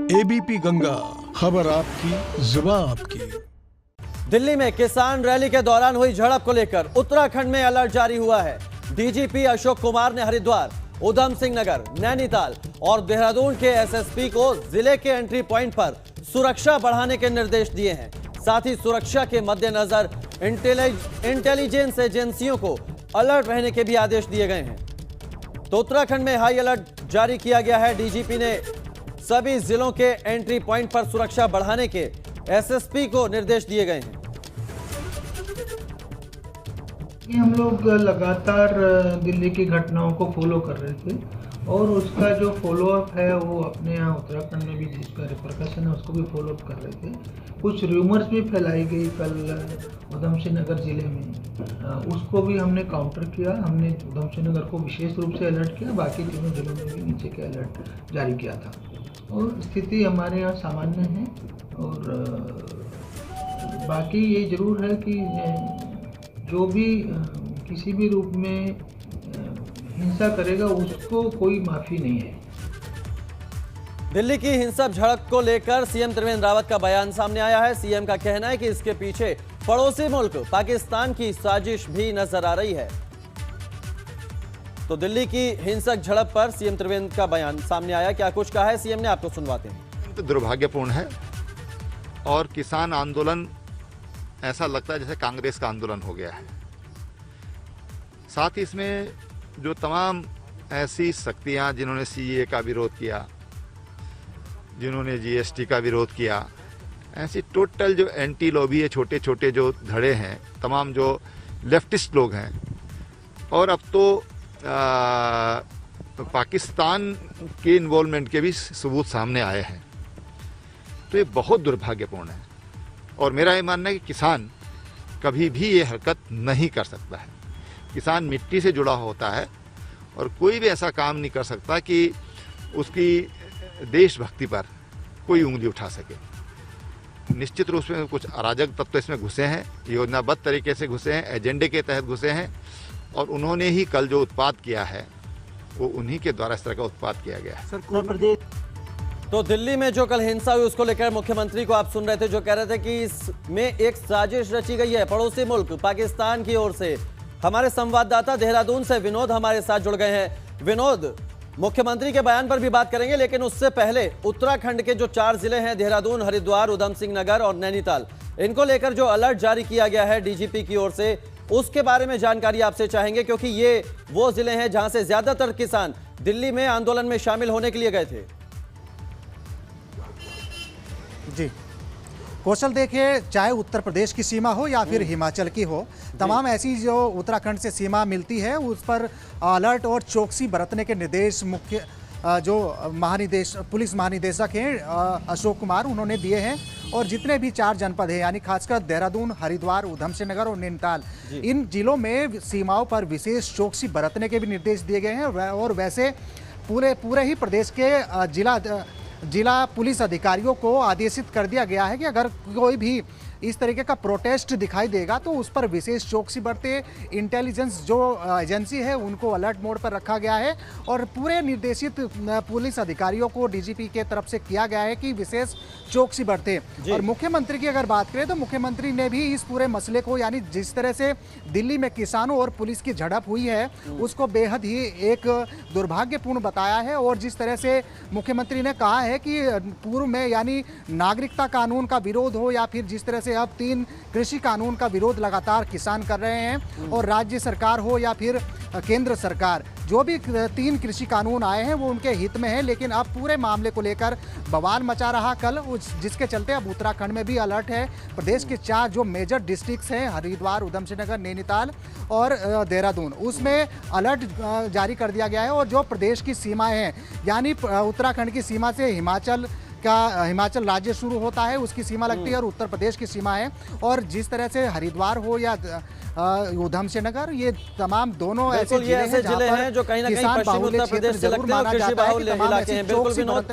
ABP Ganga, खबर आपकी, जुबान आपकी। दिल्ली में किसान रैली के दौरान हुई झड़प को लेकर उत्तराखंड में अलर्ट जारी हुआ है। डीजीपी अशोक कुमार ने हरिद्वार, उधम सिंह नगर, नैनीताल और देहरादून के एसएसपी को जिले के एंट्री पॉइंट पर सुरक्षा बढ़ाने के निर्देश दिए हैं। साथ ही सुरक्षा के मद्देनजर इंटेलिजेंस एजेंसियों को अलर्ट रहने के भी आदेश दिए गए हैं। तो उत्तराखंड में हाई अलर्ट जारी किया गया है। डीजीपी ने सभी जिलों के एंट्री पॉइंट पर सुरक्षा बढ़ाने के एसएसपी को निर्देश दिए गए हैं। हम लोग लगातार दिल्ली की घटनाओं को फॉलो कर रहे थे और उसका जो फॉलोअप है वो अपने यहाँ उत्तराखंड में भी जिसका रिपरकशन है उसको भी फॉलोअप कर रहे थे। कुछ र्यूमर्स भी फैलाई गई कल उधम सिंह नगर ज़िले में, उसको भी हमने काउंटर किया। हमने उधम सिंह नगर को विशेष रूप से अलर्ट किया, बाकी तीनों जिलों में भी नीचे के अलर्ट जारी किया था और स्थिति हमारे यहाँ सामान्य है। और बाकी ये ज़रूर है कि जो भी किसी भी रूप में हिंसा करेगा उसको कोई माफ़ी नहीं है। दिल्ली की हिंसक झड़प को लेकर सीएम त्रिवेंद्र रावत का बयान सामने आया है। सीएम का कहना है कि इसके पीछे पड़ोसी मुल्क पाकिस्तान की साजिश भी नजर आ रही है। तो दिल्ली की हिंसक झड़प पर सीएम त्रिवेंद्र का बयान सामने आया। क्या कुछ कहा है सीएम ने, आपको सुनवाते हैं। तो दुर्भाग्यपूर्ण है और किसान आंदोलन ऐसा लगता है जैसे कांग्रेस का आंदोलन हो गया है। साथ ही इसमें जो तमाम ऐसी शक्तियां जिन्होंने सीएए का विरोध किया, जिन्होंने जीएसटी का विरोध किया, ऐसी टोटल जो एंटी लॉबी है, छोटे छोटे जो धड़े हैं, तमाम जो लेफ्टिस्ट लोग हैं और अब तो पाकिस्तान के इन्वॉल्वमेंट के भी सबूत सामने आए हैं। तो ये बहुत दुर्भाग्यपूर्ण है और मेरा ये मानना है कि किसान कभी भी ये हरकत नहीं कर सकता है। किसान मिट्टी से जुड़ा होता है और कोई भी ऐसा काम नहीं कर सकता कि उसकी देशभक्ति पर कोई उंगली उठा सके। निश्चित रूप से कुछ अराजक तत्व तो इसमें घुसे हैं, योजनाबद्ध तरीके से घुसे हैं, एजेंडे के तहत घुसे हैं और उन्होंने ही कल जो उत्पाद किया है वो उन्हीं के द्वारा इस तरह का उत्पाद किया गया है। उत्तर प्रदेश तो दिल्ली में जो कल हिंसा हुई उसको लेकर मुख्यमंत्री को आप सुन रहे थे, जो कह रहे थे कि इसमें एक साजिश रची गई है पड़ोसी मुल्क पाकिस्तान की ओर से। हमारे संवाददाता देहरादून से विनोद हमारे साथ जुड़ गए हैं। विनोद, मुख्यमंत्री के बयान पर भी बात करेंगे, लेकिन उससे पहले उत्तराखंड के जो 4 जिले हैं, देहरादून, हरिद्वार, उधम सिंह नगर और नैनीताल, इनको लेकर जो अलर्ट जारी किया गया है डीजीपी की ओर से, उसके बारे में जानकारी आपसे चाहेंगे, क्योंकि ये वो जिले हैं जहां से ज्यादातर किसान दिल्ली में आंदोलन में शामिल होने के लिए गए थे। जी कौशल, देखिए, चाहे उत्तर प्रदेश की सीमा हो या फिर हिमाचल की हो, तमाम ऐसी जो उत्तराखंड से सीमा मिलती है उस पर अलर्ट और चौकसी बरतने के निर्देश मुख्य जो पुलिस महानिदेशक हैं अशोक कुमार, उन्होंने दिए हैं। और जितने भी 4 जनपद हैं, यानी खासकर देहरादून, हरिद्वार, उधम सिंह नगर और नैनीताल, इन जिलों में सीमाओं पर विशेष चौकसी बरतने के भी निर्देश दिए गए हैं। और वैसे पूरे ही प्रदेश के जिला पुलिस अधिकारियों को आदेशित कर दिया गया है कि अगर कोई भी इस तरीके का प्रोटेस्ट दिखाई देगा तो उस पर विशेष चौकसी बरते। इंटेलिजेंस जो एजेंसी है उनको अलर्ट मोड पर रखा गया है और पूरे निर्देशित पुलिस अधिकारियों को डीजीपी के तरफ से किया गया है कि विशेष चौकसी बरते। और मुख्यमंत्री की अगर बात करें तो मुख्यमंत्री ने भी इस पूरे मसले को, यानी जिस तरह से दिल्ली में किसानों और पुलिस की झड़प हुई है, उसको बेहद ही एक दुर्भाग्यपूर्ण बताया है। और जिस तरह से मुख्यमंत्री ने कहा है कि पूर्व में, यानी नागरिकता कानून का विरोध हो या फिर जिस तरह से अब 3 कृषि कानून का विरोध लगातार किसान कर रहे हैं, और राज्य सरकार हो या फिर केंद्र सरकार, जो भी 3 कृषि कानून आए हैं वो उनके हित में है, लेकिन अब पूरे मामले को लेकर बवाल मचा रहा कल, जिसके चलते अब उत्तराखंड में भी अलर्ट है। प्रदेश के 4 जो मेजर डिस्ट्रिक्ट्स हैं, हरिद्वार, उधम सिंह नगर, नैनीताल और देहरादून, उसमें अलर्ट जारी कर दिया गया है। और जो प्रदेश की सीमाएं हैं, यानी उत्तराखंड की सीमा से हिमाचल राज्य शुरू होता है, उसकी सीमा लगती है, और उत्तर प्रदेश की सीमा है। और जिस तरह से हरिद्वार हो या उधम सिंह नगर, ये तमाम दोनों ऐसे जिले हैं जो कहीं ना कहीं पश्चिम उत्तर प्रदेश से लगते हैं और कृषि बाहुल्य इलाके हैं। बिल्कुल विनोद,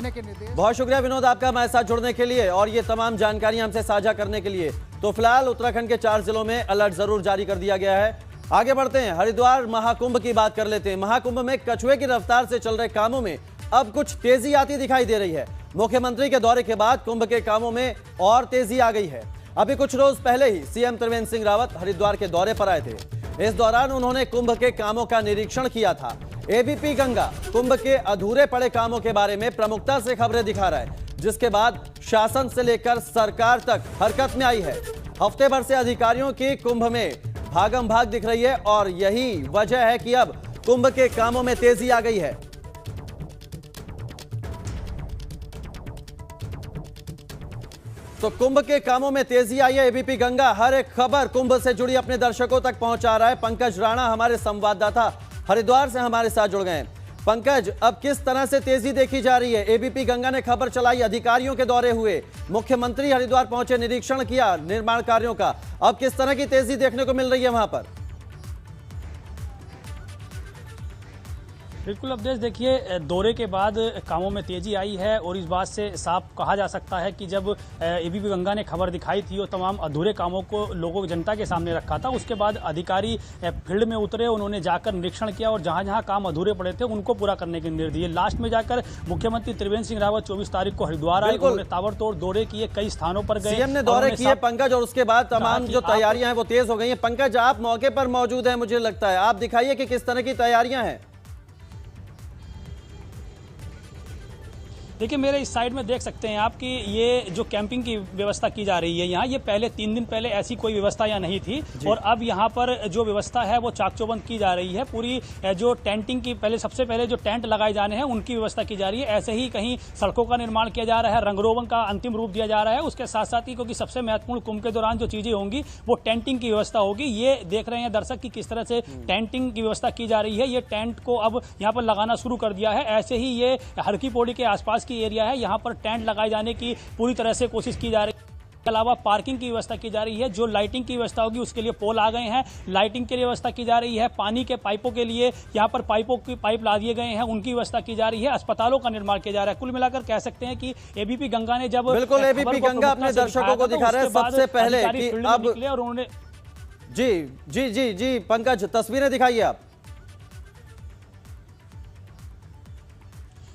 बहुत शुक्रिया विनोद आपका हमारे साथ जुड़ने के लिए और ये तमाम जानकारी हमसे साझा करने के लिए। तो फिलहाल उत्तराखंड के 4 जिलों में अलर्ट जरूर जारी कर दिया गया है। आगे बढ़ते हैं, हरिद्वार महाकुंभ की बात कर लेते हैं। महाकुंभ में कछुए की रफ्तार से चल रहे कामों में अब कुछ तेजी आती दिखाई दे रही है। मुख्यमंत्री के दौरे के बाद कुंभ के कामों में और तेजी आ गई है। अभी कुछ रोज पहले ही सीएम त्रिवेंद्र सिंह रावत हरिद्वार के दौरे पर आए थे। इस दौरान उन्होंने कुंभ के कामों का निरीक्षण किया था। एबीपी गंगा कुंभ के अधूरे पड़े कामों के बारे में प्रमुखता से खबरें दिखा रहा है, जिसके बाद शासन से लेकर सरकार तक हरकत में आई है। हफ्ते भर से अधिकारियों की कुंभ में भागम भाग दिख रही है और यही वजह है कि अब कुंभ के कामों में तेजी आ गई है। तो कुंभ के कामों में तेजी आई है। एबीपी गंगा हर एक खबर कुंभ से जुड़ी अपने दर्शकों तक पहुंचा रहा है। पंकज राणा हमारे संवाददाता हरिद्वार से हमारे साथ जुड़ गए हैं। पंकज, अब किस तरह से तेजी देखी जा रही है? एबीपी गंगा ने खबर चलाई, अधिकारियों के दौरे हुए, मुख्यमंत्री हरिद्वार पहुंचे, निरीक्षण किया निर्माण कार्यों का। अब किस तरह की तेजी देखने को मिल रही है वहां पर? बिल्कुल अवधेश, देखिए दौरे के बाद कामों में तेजी आई है और इस बात से साफ कहा जा सकता है कि जब एबीपी गंगा ने खबर दिखाई थी और तमाम अधूरे कामों को लोगों जनता के सामने रखा था, उसके बाद अधिकारी फील्ड में उतरे, उन्होंने जाकर निरीक्षण किया और जहां जहां काम अधूरे पड़े थे उनको पूरा करने के निर्देश दिए। लास्ट में जाकर मुख्यमंत्री त्रिवेंद्र सिंह रावत 24 तारीख को हरिद्वार आए, उन्होंने ताबड़तोड़ दौरे किए, कई स्थानों पर गए, सीएम ने दौरे किए पंकज, और उसके बाद तमाम जो तैयारियां हैं वो तेज हो गई हैं। पंकज, आप मौके पर मौजूद हैं, मुझे लगता है, आप दिखाइए कि किस तरह की तैयारियां हैं। देखिए मेरे इस साइड में देख सकते हैं आप कि ये जो कैंपिंग की व्यवस्था की जा रही है यहाँ, ये पहले 3 दिन पहले ऐसी कोई व्यवस्था यहाँ नहीं थी और अब यहाँ पर जो व्यवस्था है वो चाक चौबंद की जा रही है। पूरी जो टेंटिंग की सबसे पहले जो टेंट लगाए जाने हैं उनकी व्यवस्था की जा रही है। ऐसे ही कहीं सड़कों का निर्माण किया जा रहा है, रंगरोगन का अंतिम रूप दिया जा रहा है। उसके साथ साथ ही क्योंकि सबसे महत्वपूर्ण कुंभ के दौरान जो चीजें होंगी वो टेंटिंग की व्यवस्था होगी। ये देख रहे हैं दर्शक कि किस तरह से टेंटिंग की व्यवस्था की जा रही है। ये टेंट को अब यहाँ पर लगाना शुरू कर दिया है। ऐसे ही ये हरकी पौड़ी के आसपास एरिया है, यहाँ पर टेंट लगाए जाने की पूरी तरह से कोशिश की जा रही है। इसके अलावा पार्किंग की व्यवस्था की जा रही है। जो लाइटिंग की व्यवस्था होगी उसके लिए पोल आ गए हैं, लाइटिंग के लिए व्यवस्था की जा रही है। पानी के पाइपों के लिए यहाँ पर पाइप ला दिए गए हैं, उनकी व्यवस्था की जा रही है। अस्पतालों का निर्माण किया जा रहा है। कुल मिलाकर कह सकते हैं कि एबीपी गंगा ने जब बिल्कुल एबीपी गंगा अपने दर्शकों को दिखा रहे हैं सबसे पहले कि अब और उन्होंने जी जी जी जी पंकज, तस्वीरें दिखाइए आप।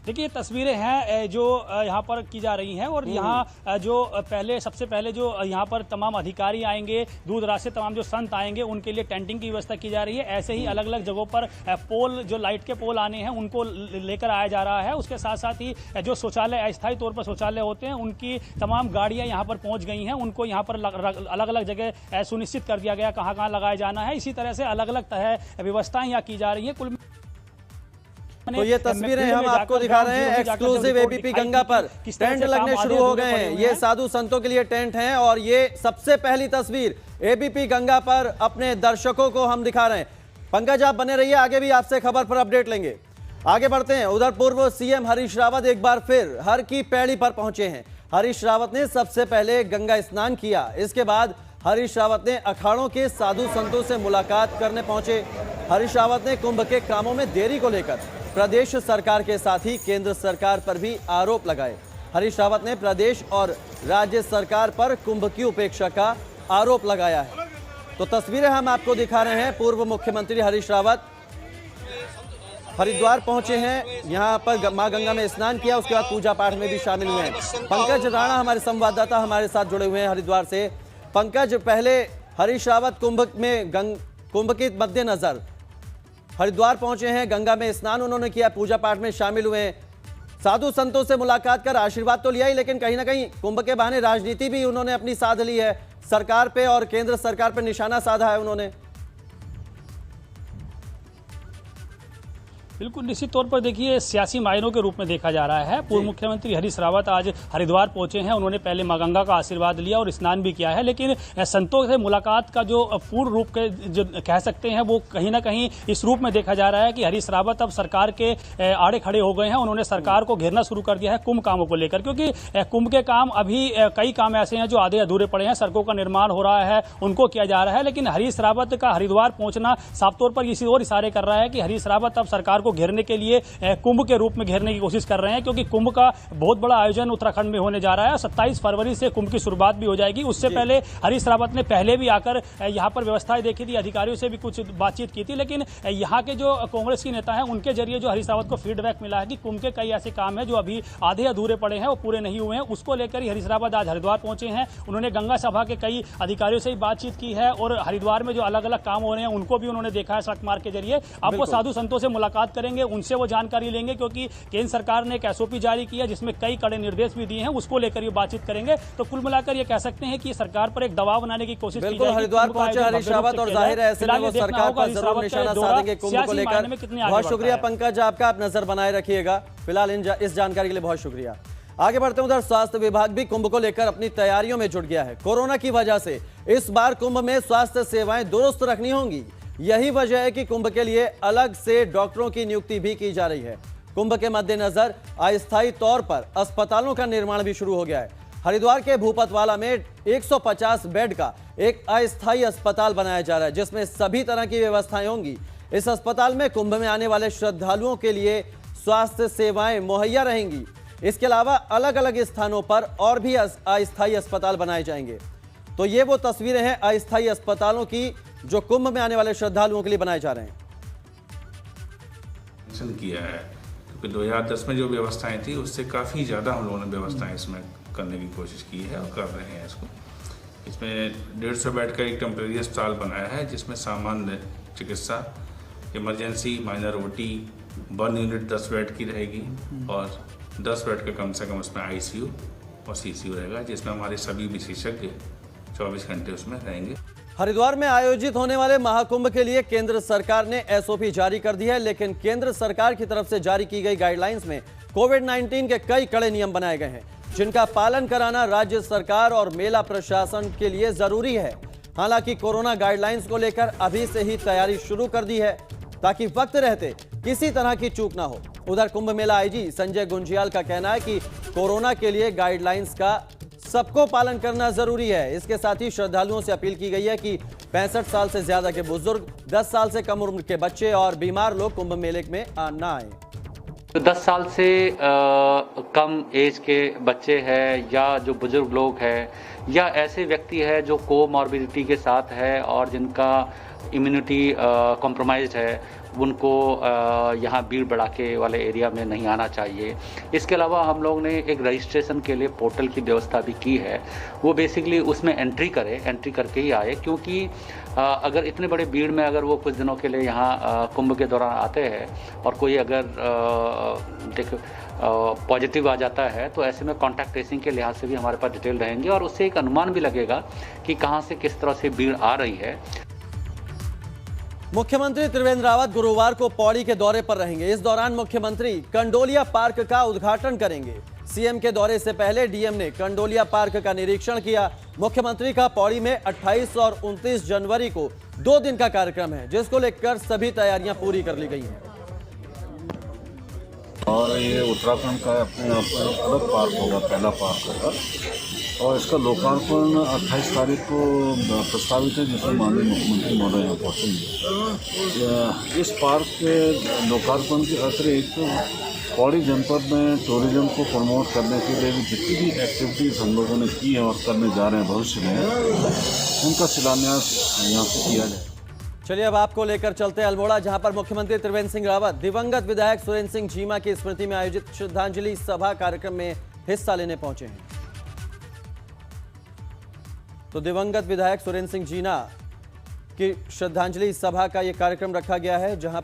देखिए ये तस्वीरें हैं जो यहाँ पर की जा रही हैं और यहाँ जो सबसे पहले जो यहाँ पर तमाम अधिकारी आएंगे, दूर दराज से तमाम जो संत आएंगे, उनके लिए टेंटिंग की व्यवस्था की जा रही है। ऐसे ही अलग अलग जगहों पर पोल, जो लाइट के पोल आने हैं, उनको लेकर आया जा रहा है। उसके साथ साथ ही जो शौचालय, अस्थायी तौर पर शौचालय होते हैं, उनकी तमाम गाड़ियाँ यहाँ पर पहुँच गई हैं। उनको यहाँ पर अलग अलग जगह सुनिश्चित कर दिया गया कहाँ कहाँ लगाया जाना है। इसी तरह से अलग अलग तरह व्यवस्थाएँ यहाँ की जा रही हैं। कुल तो ये तस्वीरें हम आपको दिखा रहे हैं एक्सक्लूसिव एबीपी गंगा पर। टेंट लगने शुरू हो गए हैं, ये साधु संतों के लिए टेंट हैं और ये सबसे पहली तस्वीर एबीपी गंगा पर अपने दर्शकों को हम दिखा रहे हैं। पंकज, आप बने रहिए, आगे भी आपसे खबर पर अपडेट लेंगे। आगे बढ़ते हैं। उधर पूर्व सीएम हरीश रावत एक बार फिर हर की पैड़ी पर पहुंचे हैं। हरीश रावत ने सबसे पहले गंगा स्नान किया, इसके बाद हरीश रावत ने अखाड़ों के साधु संतों से मुलाकात करने पहुंचे। हरीश रावत ने कुंभ के कामों में देरी को लेकर प्रदेश सरकार के साथ ही केंद्र सरकार पर भी आरोप लगाए। हरीश रावत ने प्रदेश और राज्य सरकार पर कुंभ की उपेक्षा का आरोप लगाया है। तो तस्वीरें हम आपको दिखा रहे हैं। पूर्व मुख्यमंत्री हरीश रावत हरिद्वार पहुंचे हैं, यहां पर मां गंगा में स्नान किया, उसके बाद पूजा पाठ में भी शामिल हुए हैं। पंकज राणा हमारे संवाददाता हमारे साथ जुड़े हुए हैं हरिद्वार से। पंकज, पहले हरीश रावत कुंभ के मद्देनजर हरिद्वार पहुंचे हैं, गंगा में स्नान उन्होंने किया, पूजा पाठ में शामिल हुए हैं, साधु संतों से मुलाकात कर आशीर्वाद तो लिया ही, लेकिन कहीं ना कहीं कुंभ के बहाने राजनीति भी उन्होंने अपनी साध ली है। सरकार पे और केंद्र सरकार पे निशाना साधा है उन्होंने। बिल्कुल निश्चित तौर पर देखिए सियासी मायनों के रूप में देखा जा रहा है। पूर्व मुख्यमंत्री हरीश रावत आज हरिद्वार पहुंचे हैं, उन्होंने पहले मां गंगा का आशीर्वाद लिया और स्नान भी किया है, लेकिन संतों से मुलाकात का जो पूर्ण रूप के जो कह सकते हैं वो कहीं ना कहीं इस रूप में देखा जा रहा है कि हरीश रावत अब सरकार के आड़े खड़े हो गए हैं। उन्होंने सरकार को घेरना शुरू कर दिया है कुंभ कामों को लेकर, क्योंकि कुंभ के काम अभी कई काम ऐसे हैं जो आधे अधूरे पड़े हैं। सड़कों का निर्माण हो रहा है, उनको किया जा रहा है, लेकिन हरीश रावत का हरिद्वार पहुंचना साफ तौर पर इसी और इशारे कर रहा है कि हरीश रावत अब सरकार को को घेरने के लिए कुंभ के रूप में घेरने की कोशिश कर रहे हैं, क्योंकि कुंभ का बहुत बड़ा आयोजन उत्तराखंड में होने जा रहा है। 27 फरवरी से कुंभ की शुरुआत भी हो जाएगी। उससे पहले हरीश रावत ने पहले भी आकर यहाँ पर व्यवस्थाएं देखी थी, अधिकारियों से भी कुछ बातचीत की थी, लेकिन यहाँ के जो कांग्रेस की नेता हैं उनके जरिए जो हरीश रावत को फीडबैक मिला है कि कुंभ के कई ऐसे काम हैं जो अभी आधे अधूरे पड़े हैं, वो पूरे नहीं हुए हैं। उसको लेकर ही हरीश रावत आज हरिद्वार पहुंचे हैं। उन्होंने गंगा सभा के कई अधिकारियों से भी बातचीत की है और हरिद्वार में जो अलग अलग काम हो रहे हैं उनको भी उन्होंने देखा है सड़क मार्ग के जरिए। अब वो साधु संतों से मुलाकात करेंगे, उनसे वो जानकारी लेंगे, क्योंकि केंद्र सरकार ने एक एसओपी जारी किया जिसमें कई कड़े निर्देश भी दिए हैं, उसको लेकर ये बातचीत करेंगे। तो कुल मिलाकर ये कह सकते हैं कि सरकार पर एक दबाव बनाने की कोशिश की जाएगी। हरिद्वार पहुंचे हरीश रावत और जाहिर है ऐसे में वो सरकार पर जरूर निशाना साधेंगे कुंभ को लेकर। बहुत शुक्रिया पंकज आपका, आप नजर बनाए रखिएगा। फिलहाल इस जानकारी के लिए बहुत शुक्रिया। आगे बढ़ते हैं, उधर स्वास्थ्य विभाग भी कुंभ को लेकर अपनी तैयारियों में जुट गया है। कोरोना की वजह से इस बार कुंभ में स्वास्थ्य सेवाएं दुरुस्त रखनी होंगी। यही वजह है कि कुंभ के लिए अलग से डॉक्टरों की नियुक्ति भी की जा रही है। कुंभ के मद्देनजर अस्थायी तौर पर अस्पतालों का निर्माण भी शुरू हो गया है। हरिद्वार के भूपतवाला में 150 बेड का एक अस्थायी अस्पताल बनाया जा रहा है, जिसमें सभी तरह की व्यवस्थाएं होंगी। इस अस्पताल में कुंभ में आने वाले श्रद्धालुओं के लिए स्वास्थ्य सेवाएं मुहैया रहेंगी। इसके अलावा अलग अलग स्थानों पर और भी अस्थायी अस्पताल बनाए जाएंगे। तो ये वो तस्वीरें हैं अस्थायी अस्पतालों की जो कुंभ में आने वाले श्रद्धालुओं के लिए बनाए जा रहे हैं। किया है क्योंकि 2010 में जो व्यवस्थाएं थी उससे काफ़ी ज़्यादा हम लोगों ने व्यवस्थाएं इसमें करने की कोशिश की है और कर रहे हैं इसको। इसमें 150 बेड का एक टेम्परेरी अस्पताल बनाया है जिसमें सामान्य चिकित्सा, emergency, minor OT, 1 unit 10 bed की रहेगी और 10 बेड का कम से कम उसमें आईसीयू और सीसीयू रहेगा, जिसमें हमारे सभी विशेषज्ञ 24 घंटे उसमें रहेंगे। हरिद्वार में आयोजित होने वाले महाकुंभ के लिए केंद्र सरकार ने एसओपी जारी कर दी है, लेकिन केंद्र सरकार की तरफ से जारी की गई गाइडलाइंस में कोविड-19 के कई कड़े नियम बनाए गए हैं, जिनका पालन कराना राज्य सरकार और मेला प्रशासन के लिए जरूरी है। हालांकि कोरोना गाइडलाइंस को लेकर अभी से ही तैयारी शुरू कर दी है ताकि वक्त रहते किसी तरह की चूक ना हो। उधर कुंभ मेला आईजी संजय गुंजियाल का कहना है कि कोरोना के लिए गाइडलाइंस का सबको पालन करना जरूरी है। इसके साथ ही श्रद्धालुओं से अपील की गई है कि 65 साल से ज्यादा के बुजुर्ग, 10 साल से कम उम्र के बच्चे और बीमार लोग कुंभ मेले में ना आए। तो 10 साल से कम एज के बच्चे हैं या जो बुजुर्ग लोग हैं या ऐसे व्यक्ति है जो कोमॉर्बिडिटी के साथ है और जिनका इम्यूनिटी कॉम्प्रोमाइज्ड है, उनको यहाँ भीड़ भड़ाके वाले एरिया में नहीं आना चाहिए। इसके अलावा हम लोग ने एक रजिस्ट्रेशन के लिए पोर्टल की व्यवस्था भी की है। वो बेसिकली उसमें एंट्री करके ही आए, क्योंकि अगर इतने बड़े भीड़ में अगर वो कुछ दिनों के लिए यहाँ कुंभ के दौरान आते हैं और कोई अगर पॉजिटिव आ जाता है तो ऐसे में कॉन्टैक्ट ट्रेसिंग के लिहाज से भी हमारे पास डिटेल रहेंगे और उससे एक अनुमान भी लगेगा कि कहाँ से किस तरह से भीड़ आ रही है। मुख्यमंत्री त्रिवेंद्र रावत गुरुवार को पौड़ी के दौरे पर रहेंगे। इस दौरान मुख्यमंत्री कंडोलिया पार्क का उद्घाटन करेंगे। सीएम के दौरे से पहले डीएम ने कंडोलिया पार्क का निरीक्षण किया। मुख्यमंत्री का पौड़ी में 28 और 29 जनवरी को 2 दिन का कार्यक्रम है, जिसको लेकर सभी तैयारियां पूरी कर ली गई हैं। और ये उत्तराखंड का अपने आप में अलग पार्क होगा, पहला पार्क होगा और इसका लोकार्पण 28 तारीख को प्रस्तावित है, जिसमें माननीय मुख्यमंत्री महोदय यहाँ पहुँचेंगे। इस पार्क के लोकार्पण के अतिरिक्त पौड़ी जनपद में टूरिज्म को प्रमोट करने के लिए भी जितनी भी एक्टिविटीज़ हम लोगों ने की है और करने जा रहे हैं भविष्य में, उनका शिलान्यास यहाँ से किया जाए। चलिए अब आपको लेकर चलते हैं अल्मोड़ा, जहां पर मुख्यमंत्री त्रिवेंद्र सिंह रावत दिवंगत विधायक सुरेंद्र सिंह जीमा की स्मृति में आयोजित श्रद्धांजलि सभा कार्यक्रम में हिस्सा लेने पहुंचे हैं। तो दिवंगत विधायक सुरेंद्र सिंह जीना की श्रद्धांजलि सभा का यह कार्यक्रम रखा गया है, जहां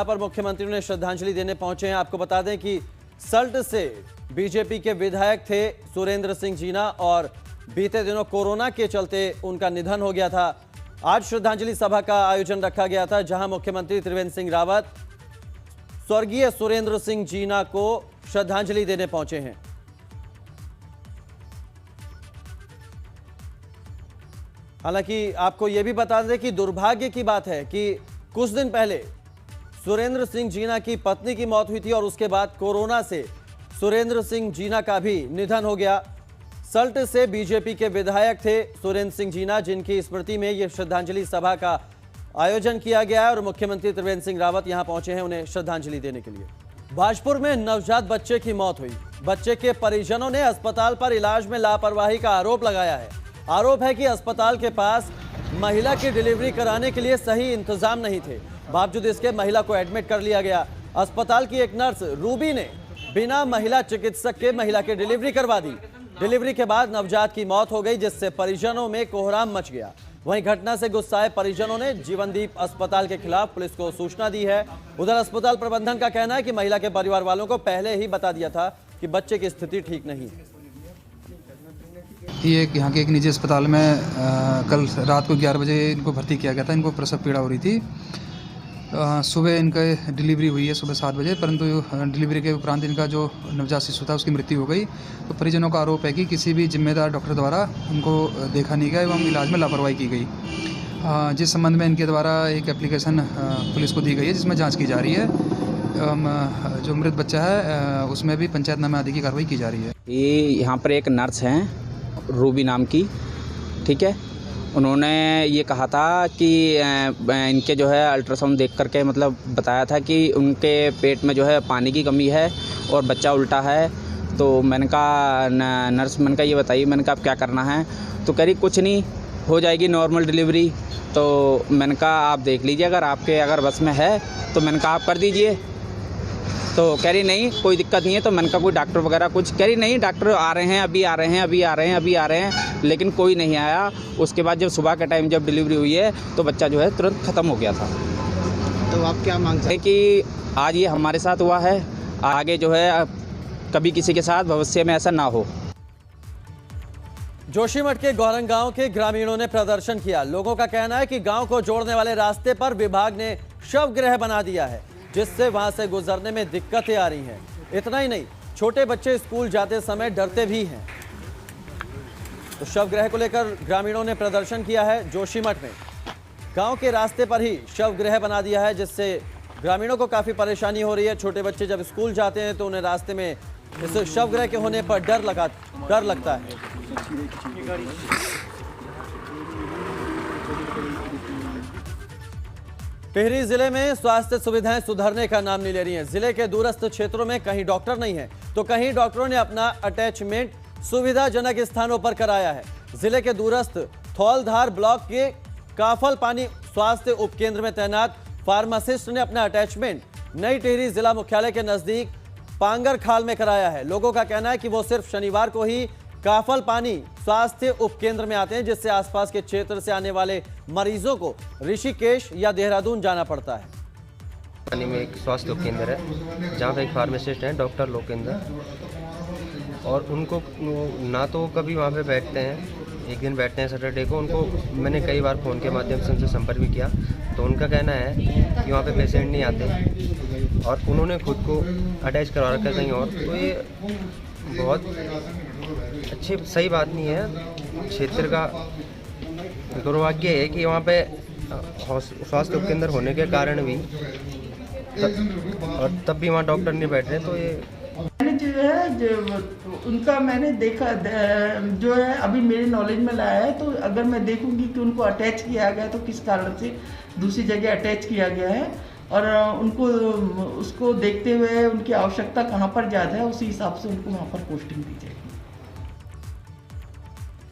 पर मुख्यमंत्री ने श्रद्धांजलि देने पहुंचे हैं। आपको बता दें कि सल्ट से बीजेपी के विधायक थे सुरेंद्र सिंह जीना और बीते दिनों कोरोना के चलते उनका निधन हो गया था। आज श्रद्धांजलि सभा का आयोजन रखा गया था, जहां मुख्यमंत्री त्रिवेंद्र सिंह रावत स्वर्गीय सुरेंद्र सिंह जीना को श्रद्धांजलि देने पहुंचे हैं। हालांकि आपको यह भी बता दें कि दुर्भाग्य की बात है कि कुछ दिन पहले सुरेंद्र सिंह जीना की पत्नी की मौत हुई थी और उसके बाद कोरोना से सुरेंद्र सिंह जीना का भी निधन हो गया। सल्ट से बीजेपी के विधायक थे सुरेंद्र सिंह जीना, जिनकी स्मृति में यह श्रद्धांजलि सभा का आयोजन किया गया है और मुख्यमंत्री त्रिवेंद्र सिंह रावत यहां पहुंचे हैं उन्हें श्रद्धांजलि देने के लिए। भाजपुर में नवजात बच्चे की मौत हुई। बच्चे के परिजनों ने अस्पताल पर इलाज में लापरवाही का आरोप लगाया है। आरोप है कि अस्पताल के पास महिला की डिलीवरी कराने के लिए सही इंतजाम नहीं थे। बावजूद इसके महिला को एडमिट कर लिया गया। अस्पताल की एक नर्स रूबी ने बिना महिला चिकित्सक के महिला की डिलीवरी करवा दी। डिलीवरी के बाद नवजात की मौत हो गई, जिससे परिजनों में कोहराम मच गया। वहीं घटना से गुस्साए परिजनों ने जीवनदीप अस्पताल के खिलाफ पुलिस को सूचना दी है। उधर अस्पताल प्रबंधन का कहना है कि महिला के परिवार वालों को पहले ही बता दिया था कि बच्चे की स्थिति ठीक नहीं है। ये यहाँ के एक निजी अस्पताल में कल रात को 11 बजे इनको भर्ती किया गया था। इनको प्रसव पीड़ा हो रही थी। सुबह इनका डिलीवरी हुई है सुबह 7 बजे, परंतु डिलीवरी के उपरांत इनका जो नवजात शिशु था उसकी मृत्यु हो गई। तो परिजनों का आरोप है कि किसी भी जिम्मेदार डॉक्टर द्वारा उनको देखा नहीं गया एवं इलाज में लापरवाही की गई। जिस संबंध में इनके द्वारा एक एप्लीकेशन पुलिस को दी गई है जिसमें जाँच की जा रही है। जो मृत बच्चा है उसमें भी पंचायतनामा आदि की कार्रवाई की जा रही है। ये यहाँ पर एक नर्स हैं रूबी नाम की, ठीक है। उन्होंने ये कहा था कि इनके जो है अल्ट्रासाउंड देख करके मतलब बताया था कि उनके पेट में जो है पानी की कमी है और बच्चा उल्टा है। तो मैंने कहा नर्स, मैंने कहा ये बताइए, मैंने कहा आप क्या करना है? तो कह रही कुछ नहीं, हो जाएगी नॉर्मल डिलीवरी। तो मैंने कहा आप देख लीजिए, अगर बस में है तो मैंने कहा आप कर दीजिए। तो कह रही नहीं कोई दिक्कत नहीं है। तो मैंने कहा कोई डॉक्टर वगैरह कुछ? कह रही नहीं, डॉक्टर आ रहे हैं, अभी आ रहे हैं, लेकिन कोई नहीं आया। उसके बाद जब सुबह के टाइम जब डिलीवरी हुई है तो बच्चा जो है तुरंत ख़त्म हो गया था। तो आप क्या मांगते हैं? कि आज ये हमारे साथ हुआ है, आगे जो है कभी किसी के साथ भविष्य में ऐसा ना हो। जोशीमठ के गौरंग गांव के ग्रामीणों ने प्रदर्शन किया। लोगों का कहना है कि गांव को जोड़ने वाले रास्ते पर विभाग ने शवगृह बना दिया है, जिससे वहां से गुजरने में दिक्कतें आ रही हैं। इतना ही नहीं, छोटे बच्चे स्कूल जाते समय डरते भी हैं। तो शवगृह को लेकर ग्रामीणों ने प्रदर्शन किया है। जोशीमठ में गांव के रास्ते पर ही शवगृह बना दिया है, जिससे ग्रामीणों को काफी परेशानी हो रही है। छोटे बच्चे जब स्कूल जाते हैं तो उन्हें रास्ते में इस शवगृह के होने पर डर लगता है। टिहरी जिले में स्वास्थ्य सुविधाएं सुधरने का नाम नहीं ले रही हैं। जिले के दूरस्थ क्षेत्रों में कहीं डॉक्टर नहीं है तो कहीं डॉक्टरों ने अपना अटैचमेंट सुविधाजनक स्थानों पर कराया है। जिले के दूरस्थ थौलधार ब्लॉक के काफल पानी स्वास्थ्य उपकेंद्र में तैनात फार्मासिस्ट ने अपना अटैचमेंट नई टिहरी जिला मुख्यालय के नजदीक पांगर खाल में कराया है। लोगों का कहना है कि वो सिर्फ शनिवार को ही काफल पानी स्वास्थ्य उपकेंद्र में आते हैं, जिससे आसपास के क्षेत्र से आने वाले मरीजों को ऋषिकेश या देहरादून जाना पड़ता है। पानी में एक स्वास्थ्य उपकेंद्र है जहाँ पे एक फार्मासिस्ट हैं डॉक्टर लोकेंद्र, और उनको ना तो कभी वहाँ पे बैठते हैं, एक दिन बैठते हैं सैटरडे को। उनको मैंने कई बार फ़ोन के माध्यम से उनसे संपर्क भी किया तो उनका कहना है कि वहाँ पे पेशेंट नहीं आते और उन्होंने खुद को अटैच करवा रखा है कहीं और। तो ये बहुत अच्छी सही बात नहीं है। क्षेत्र का दुर्भाग्य है कि वहाँ पे स्वास्थ्य उपकेंद्र होने के कारण भी तब भी वहाँ डॉक्टर नहीं बैठ रहे। तो ये मैंने जो है उनका मैंने देखा जो है अभी मेरे नॉलेज में लाया है। तो अगर मैं देखूंगी कि उनको अटैच किया गया तो किस कारण से दूसरी जगह अटैच किया गया है और उनको उसको देखते हुए उनकी आवश्यकता कहाँ पर ज़्यादा है उसी हिसाब से उनको वहाँ पर पोस्टिंग दी जाएगी।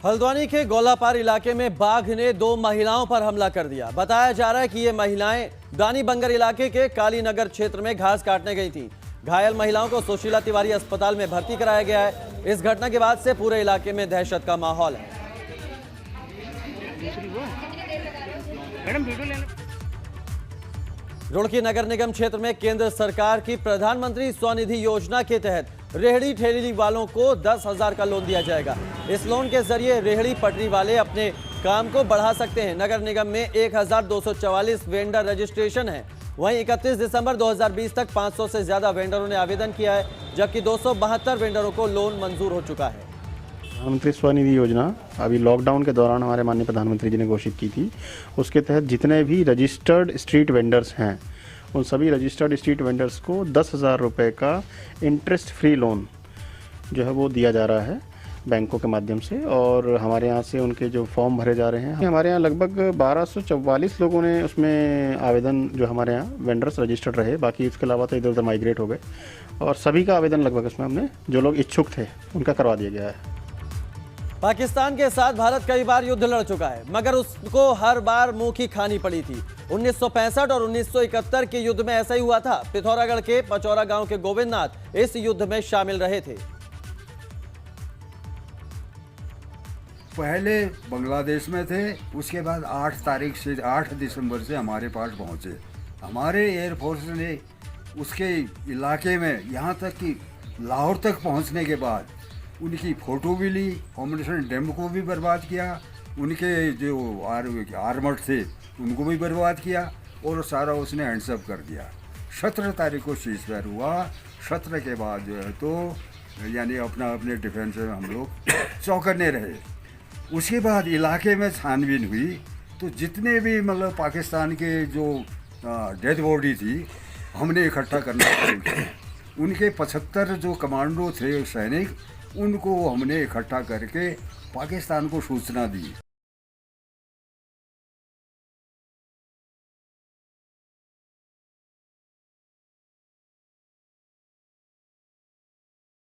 हल्द्वानी के गोलापार इलाके में बाघ ने 2 महिलाओं पर हमला कर दिया। बताया जा रहा है कि ये महिलाएं दानी बंगर इलाके के कालीनगर क्षेत्र में घास काटने गई थीं। घायल महिलाओं को सुशीला तिवारी अस्पताल में भर्ती कराया गया है। इस घटना के बाद से पूरे इलाके में दहशत का माहौल है। रुड़की नगर निगम क्षेत्र में केंद्र सरकार की प्रधानमंत्री स्वनिधि योजना के तहत रेहड़ी ठेली वालों को 10,000 का लोन दिया जाएगा। इस लोन के जरिए रेहड़ी पटरी वाले अपने काम को बढ़ा सकते हैं। नगर निगम में 1,244 वेंडर रजिस्ट्रेशन है। वहीं 31 दिसंबर 2020 तक 500 से ज्यादा वेंडरों ने आवेदन किया है, जबकि 272 वेंडरों को लोन मंजूर हो चुका है। प्रधानमंत्री स्वनिधि योजना अभी लॉकडाउन के दौरान हमारे माननीय प्रधानमंत्री जी ने घोषित की थी। उसके तहत जितने भी रजिस्टर्ड स्ट्रीट वेंडर्स हैं उन सभी रजिस्टर्ड स्ट्रीट वेंडर्स को 10,000 रुपये का इंटरेस्ट फ्री लोन जो है वो दिया जा रहा है। बैंकों के माध्यम से, और हमारे यहाँ से उनके जो फॉर्म भरे जा रहे हैं, हमारे यहाँ लगभग 1244 लोगों ने उसमें आवेदन, जो हमारे यहाँ वेंडर्स रजिस्टर्ड रहे, बाकी इसके अलावा तो इधर उधर माइग्रेट हो गए, और सभी का आवेदन लगभग उसमें हमने, जो लोग इच्छुक थे उनका करवा दिया गया है। पाकिस्तान के साथ भारत कई बार युद्ध लड़ चुका है, मगर उसको हर बार मुंह की खानी पड़ी थी। 1965 और 1971 के युद्ध में ऐसा ही हुआ था। पिथौरागढ़ के पचौरा गांव के गोविंदनाथ इस युद्ध में शामिल रहे थे। पहले बांग्लादेश में थे, उसके बाद 8 दिसंबर से हमारे पास पहुंचे। हमारे एयरफोर्स ने उसके इलाके में, यहाँ तक कि लाहौर तक पहुंचने के बाद उनकी फ़ोटो भी ली, कॉम्बिनेशन डैम को भी बर्बाद किया, उनके जो आर्मर्ड थे उनको भी बर्बाद किया, और सारा उसने हैंड्सअप कर दिया। 17 तारीख को सीज़फायर हुआ। 17 के बाद जो है तो यानी अपने डिफेंस में हम लोग चौकन्ने रहे। उसके बाद इलाके में छानबीन हुई, तो जितने भी मतलब पाकिस्तान के जो डेड बॉडी थी हमने इकट्ठा करना शुरू किया। उनके 75 जो कमांडो थे सैनिक, उनको हमने इकट्ठा करके पाकिस्तान को सूचना दी।